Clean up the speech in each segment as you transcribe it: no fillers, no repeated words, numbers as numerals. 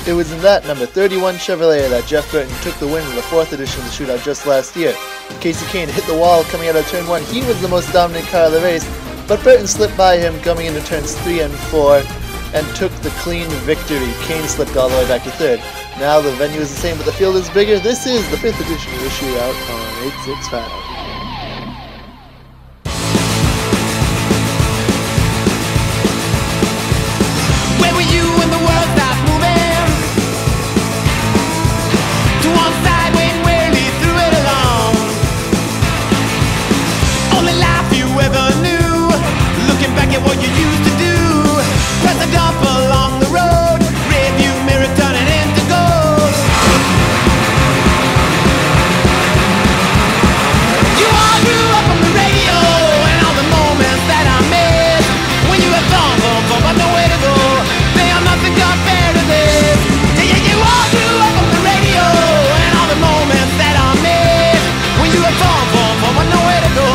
It was in that number 31 Chevrolet that Jeff Burton took the win in the 4th edition of the Shootout just last year. Kasey Kahne hit the wall coming out of turn 1. He was the most dominant car of the race, but Burton slipped by him coming into turns 3 and 4 and took the clean victory. Kahne slipped all the way back to 3rd. Now the venue is the same, but the field is bigger. This is the 5th edition of the Shootout on 865. What you used to do, press a dump along the road, rearview mirror turning into gold. You all grew up on the radio and all the moments that I missed when you were gone, but nowhere to go. They are nothing compared to this. Yeah, you all grew up on the radio and all the moments that I missed when you were gone, but nowhere to go.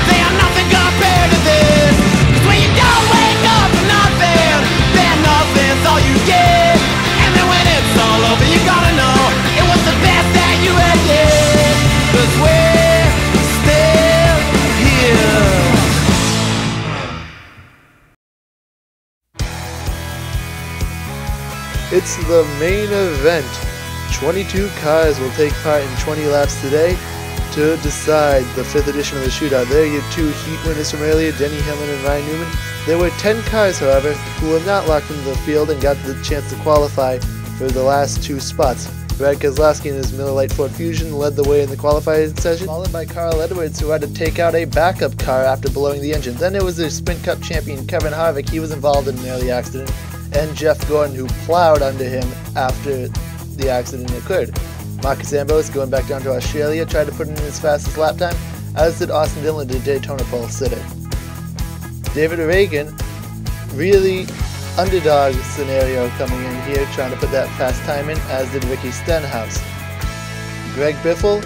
They are nothing compared to this. When you don't wake up for nothing, then nothing's all you get. And then when it's all over, you gotta know it was the best that you ever did. 'Cause we're still here. It's the main event. 22 cars will take part in 20 laps today to decide the 5th edition of the Shootout. There are your 2 heat winners from earlier, Denny Hamlin and Ryan Newman. There were 10 cars, however, who were not locked into the field and got the chance to qualify for the last 2 spots. Brad Keselowski and his Miller Lite Ford Fusion led the way in the qualifying session, followed by Carl Edwards, who had to take out a backup car after blowing the engine. Then it was their Sprint Cup champion Kevin Harvick. He was involved in an early accident, and Jeff Gordon, who plowed under him after the accident occurred. Marcus Ambrose, going back down to Australia, tried to put in his fastest lap time, as did Austin Dillon, the Daytona pole sitter. David Reagan, really underdog scenario coming in here, trying to put that fast time in, as did Ricky Stenhouse. Greg Biffle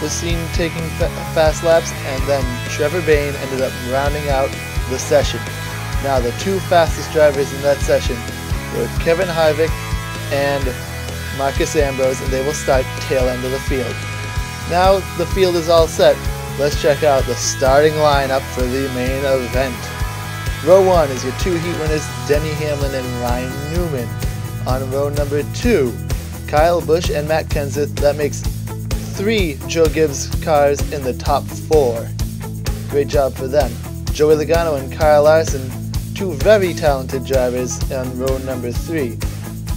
was seen taking fast laps, and then Trevor Bayne ended up rounding out the session. Now the 2 fastest drivers in that session were Kevin Harvick and Marcus Ambrose, and they will start tail end of the field. Now the field is all set. Let's check out the starting lineup for the main event. Row 1 is your 2 heat winners, Denny Hamlin and Ryan Newman. On row number 2, Kyle Busch and Matt Kenseth. That makes 3 Joe Gibbs cars in the top 4. Great job for them. Joey Logano and Kyle Larson, 2 very talented drivers on row number 3.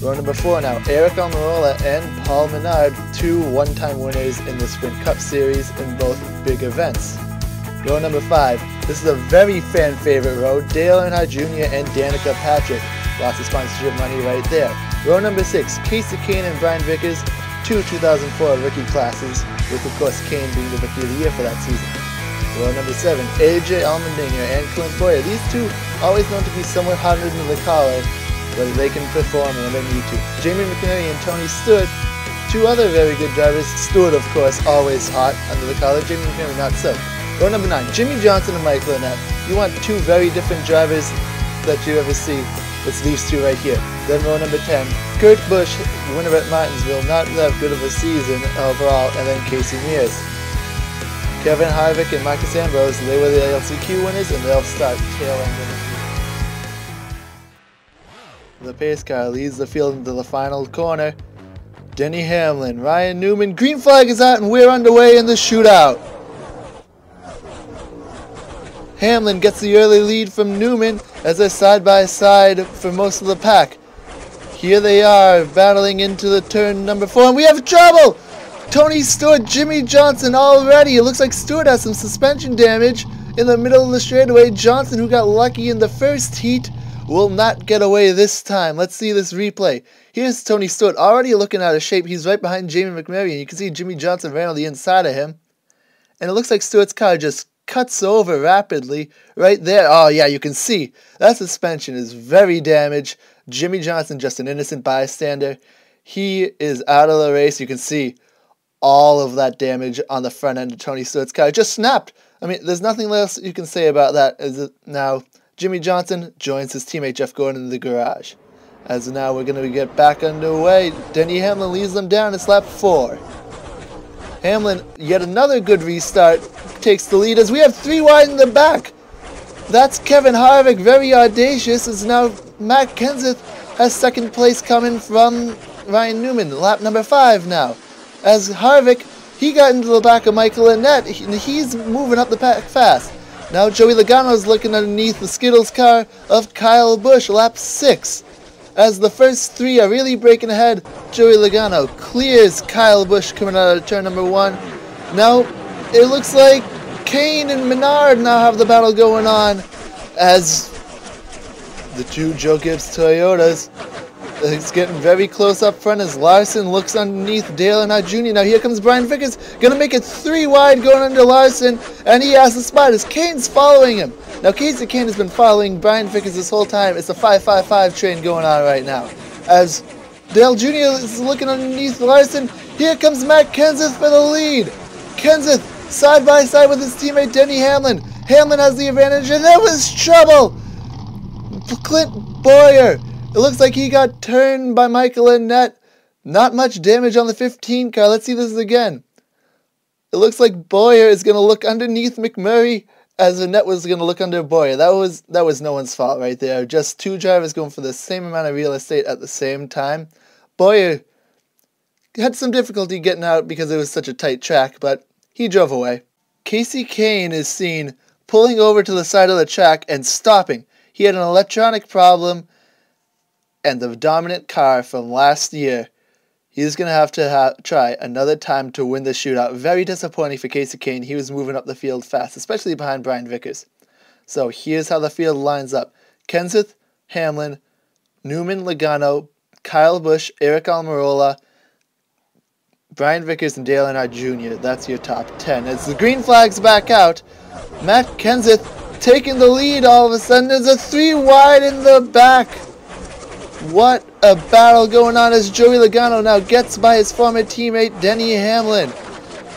Row number 4 now, Eric Almirola and Paul Menard, 2 one-time winners in the Sprint Cup Series in both big events. Row number 5, this is a very fan-favorite row, Dale Earnhardt Jr. and Danica Patrick. Lots of sponsorship money right there. Row number 6, Kasey Kahne and Brian Vickers, 2 2004 rookie classes, with of course Kahne being the Rookie of the Year for that season. Row number 7, AJ Allmendinger and Clint Boyer. These 2 always known to be somewhat hotter than the collar, but they can perform when they need to. Jamie McMurray and Tony Stewart, 2 other very good drivers. Stewart, of course, always hot under the collar. Jamie McMurray, not so. Row number 9, Jimmy Johnson and Mike Lynette. You want 2 very different drivers that you ever see. It's these 2 right here. Then row number 10, Kurt Busch, winner at Martinsville, not that good of a season overall, and then Casey Mears. Kevin Harvick and Marcus Ambrose, they were the LCQ winners, and they'll start tail ending. The pace car leads the field into the final corner. Denny Hamlin, Ryan Newman, green flag is out and we're underway in the shootout. Hamlin gets the early lead from Newman as they're side by side for most of the pack. Here they are battling into the turn number 4 and we have trouble! Tony Stewart, Jimmy Johnson already. It looks like Stewart has some suspension damage in the middle of the straightaway. Johnson, who got lucky in the first heat, will not get away this time. Let's see this replay. Here's Tony Stewart already looking out of shape. He's right behind Jamie McMurray, and you can see Jimmy Johnson ran on the inside of him. And it looks like Stewart's car just cuts over rapidly right there. Oh, yeah, you can see that suspension is very damaged. Jimmy Johnson, just an innocent bystander. He is out of the race. You can see all of that damage on the front end of Tony Stewart's car. It just snapped. I mean, there's nothing else you can say about that. Now, Jimmy Johnson joins his teammate Jeff Gordon in the garage. As now we're going to get back underway. Denny Hamlin leads them down. It's lap 4. Hamlin, yet another good restart, takes the lead as we have 3 wide in the back. That's Kevin Harvick, very audacious, as now Matt Kenseth has second place coming from Ryan Newman, lap number 5 now. As Harvick, he got into the back of Michael Annett, and he's moving up the pack fast. Now Joey Logano's looking underneath the Skittles car of Kyle Busch, lap 6. As the first 3 are really breaking ahead, Joey Logano clears Kyle Busch coming out of turn number 1. Now, it looks like Kane and Menard now have the battle going on as the 2 Joe Gibbs Toyotas. It's getting very close up front as Larson looks underneath Dale Earnhardt Jr. Now here comes Brian Vickers, going to make it 3 wide going under Larson, and he has the spot as Kane's following him. Now Casey Kane has been following Brian Vickers this whole time. It's a 5-5-5 train going on right now. As Dale Jr. is looking underneath Larson, here comes Matt Kenseth for the lead. Kenseth side by side with his teammate Denny Hamlin. Hamlin has the advantage, and there was trouble. Clint Bowyer. It looks like he got turned by Michael Annett. Not much damage on the 15 car. Let's see this again. It looks like Bowyer is going to look underneath McMurray as Annett was going to look under Bowyer. That was no one's fault right there. Just 2 drivers going for the same amount of real estate at the same time. Bowyer had some difficulty getting out because it was such a tight track, but he drove away. Casey Kane is seen pulling over to the side of the track and stopping. He had an electronic problem, and the dominant car from last year, he's going to have to try another time to win the shootout. Very disappointing for Casey Kane. He was moving up the field fast, especially behind Brian Vickers. So here's how the field lines up. Kenseth, Hamlin, Newman, Logano, Kyle Busch, Eric Almirola, Brian Vickers, and Dale Earnhardt Jr. That's your top 10. As the green flag's back out, Matt Kenseth taking the lead all of a sudden. There's a 3 wide in the back. What a battle going on as Joey Logano now gets by his former teammate Denny Hamlin.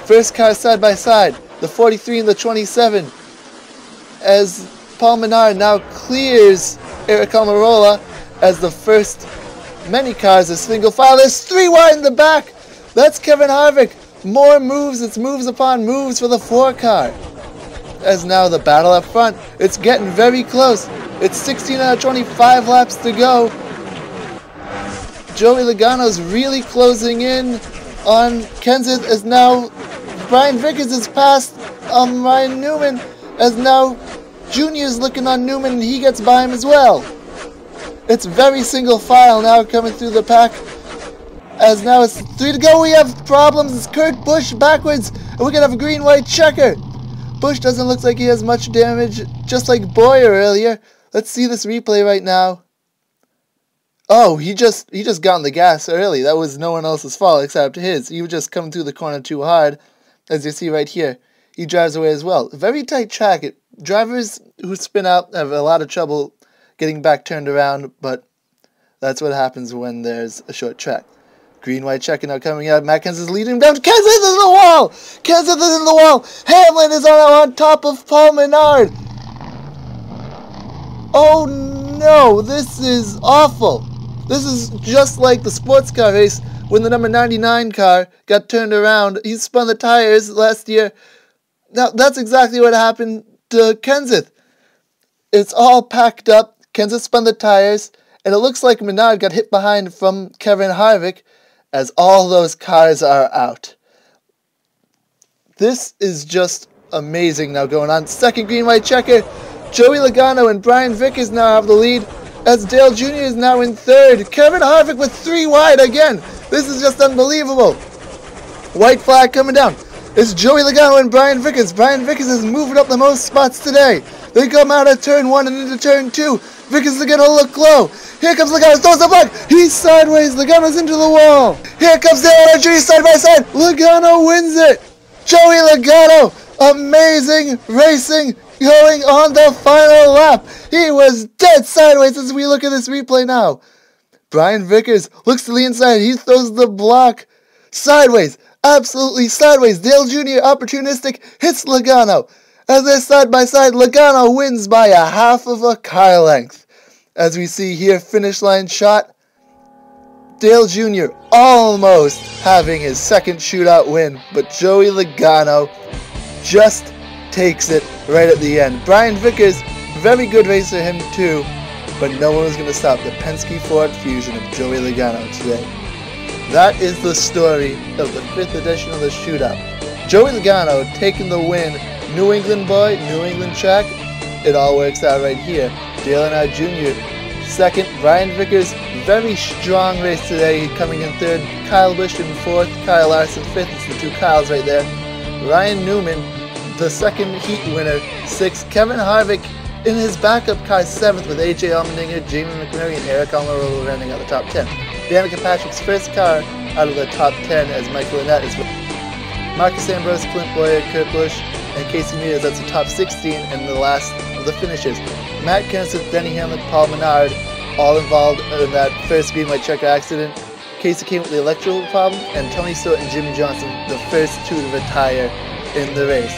First car side by side, the 43 and the 27. As Paul Menard now clears Eric Almirola as the first many cars are single file. There's 3 wide in the back. That's Kevin Harvick. More moves. It's moves upon moves for the 4 car. As now the battle up front. It's getting very close. It's 16 out of 25 laps to go. Joey Logano's really closing in on Kenseth as now Brian Vickers has passed Ryan Newman as now Junior's looking on Newman and he gets by him as well. It's very single file now coming through the pack as now it's 3 to go. We have problems. It's Kurt Busch backwards and we're going to have a green-white checker. Busch doesn't look like he has much damage, just like Bowyer earlier. Let's see this replay right now. Oh, he just got on the gas early. That was no one else's fault except his. He was just coming through the corner too hard, as you see right here. He drives away as well. Very tight track. Drivers who spin out have a lot of trouble getting back turned around, but that's what happens when there's a short track. Green-white checker now coming out. Matt Kenseth is leading him down. Kenseth is in the wall! Kenseth is in the wall! Hamlin is on top of Paul Menard! Oh no, this is awful. This is just like the sports car race when the number 99 car got turned around. He spun the tires last year. Now, that's exactly what happened to Kenseth. It's all packed up. Kenseth spun the tires, and it looks like Menard got hit behind from Kevin Harvick as all those cars are out. This is just amazing now going on. Second green-white checker. Joey Logano and Brian Vickers now have the lead, as Dale Jr. is now in 3rd. Kevin Harvick with 3 wide again. This is just unbelievable. White flag coming down. It's Joey Logano and Brian Vickers. Brian Vickers is moving up the most spots today. They come out of turn 1 and into turn 2. Vickers is going to look low. Here comes Logano. Throws the back. He's sideways. Logano's into the wall. Here comes Dale Jr. side by side. Logano wins it. Joey Logano. Amazing racing going on the final lap. He was dead sideways as we look at this replay now. Brian Vickers looks to the inside. He throws the block sideways. Absolutely sideways. Dale Jr. opportunistic hits Logano. As they're side by side, Logano wins by a half of a car length. As we see here, finish line shot. Dale Jr. almost having his second shootout win, but Joey Logano just takes it right at the end. Brian Vickers, very good racer him too, but no one was going to stop the Penske Ford fusion of Joey Logano today. That is the story of the 5th edition of the Shootout. Joey Logano taking the win. New England boy, New England track. It all works out right here. Dale Earnhardt Jr. second. Brian Vickers, very strong race today, coming in third. Kyle Busch in fourth. Kyle Larson fifth. It's the two Kyles right there. Ryan Newman, the second heat winner, sixth. Kevin Harvick in his backup car, seventh, with AJ Allmendinger, Jamie McMurray, and Eric Almirola running out the top 10. Danica Patrick's first car out of the top 10 as Michael Annett is with Marcus Ambrose, Clint Boyer, Kurt Busch, and Casey Mears. That's the top 16 and the last of the finishers. Matt Kenseth, Denny Hamlin, Paul Menard, all involved in that first green white checker accident. Casey came with the electrical problem, and Tony Stewart and Jimmy Johnson, the first two to retire in the race.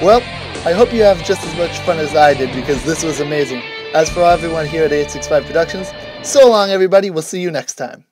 Well, I hope you have just as much fun as I did, because this was amazing. As for everyone here at 865 Productions, so long everybody, we'll see you next time.